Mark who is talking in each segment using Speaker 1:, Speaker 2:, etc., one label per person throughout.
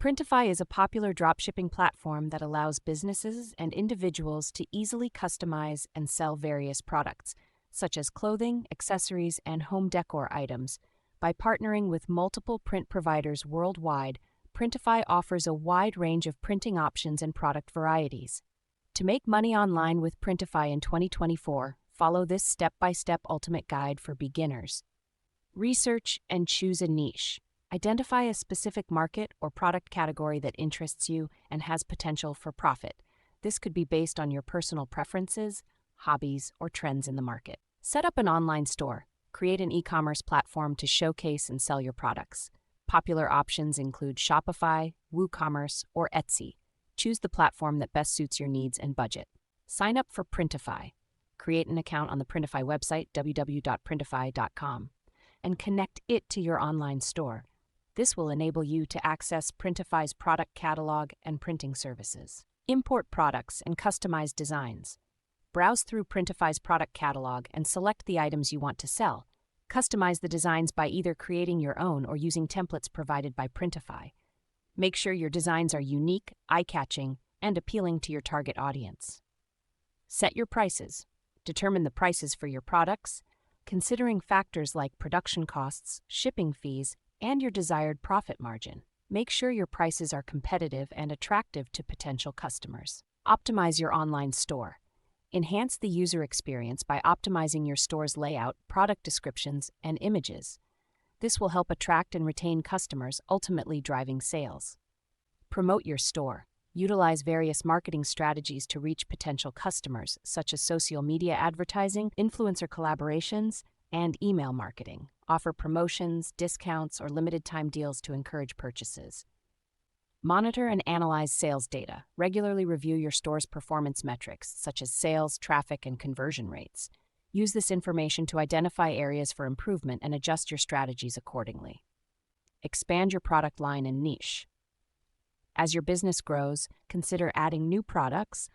Speaker 1: Printify is a popular dropshipping platform that allows businesses and individuals to easily customize and sell various products, such as clothing, accessories, and home decor items. By partnering with multiple print providers worldwide, Printify offers a wide range of printing options and product varieties. To make money online with Printify in 2024, follow this step-by-step ultimate guide for beginners. Research and choose a niche. Identify a specific market or product category that interests you and has potential for profit. This could be based on your personal preferences, hobbies, or trends in the market. Set up an online store. Create an e-commerce platform to showcase and sell your products. Popular options include Shopify, WooCommerce, or Etsy. Choose the platform that best suits your needs and budget. Sign up for Printify. Create an account on the Printify website, www.printify.com, and connect it to your online store. This will enable you to access Printify's product catalog and printing services. Import products and customize designs. Browse through Printify's product catalog and select the items you want to sell. Customize the designs by either creating your own or using templates provided by Printify. Make sure your designs are unique, eye-catching, and appealing to your target audience. Set your prices. Determine the prices for your products, considering factors like production costs, shipping fees, and your desired profit margin. Make sure your prices are competitive and attractive to potential customers. Optimize your online store. Enhance the user experience by optimizing your store's layout, product descriptions, and images. This will help attract and retain customers, ultimately driving sales. Promote your store. Utilize various marketing strategies to reach potential customers, such as social media advertising, influencer collaborations, and email marketing. Offer promotions, discounts, or limited-time deals to encourage purchases. Monitor and analyze sales data. Regularly review your store's performance metrics, such as sales, traffic, and conversion rates. Use this information to identify areas for improvement and adjust your strategies accordingly. Expand your product line and niche. As your business grows, consider adding new products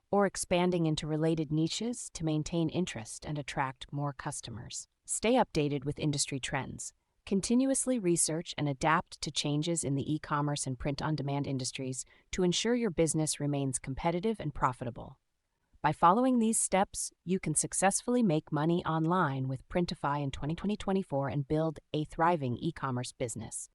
Speaker 1: or expanding into related niches to maintain interest and attract more customers. Stay updated with industry trends. Continuously research and adapt to changes in the e-commerce and print-on-demand industries to ensure your business remains competitive and profitable. By following these steps, you can successfully make money online with Printify in 2024 and build a thriving e-commerce business.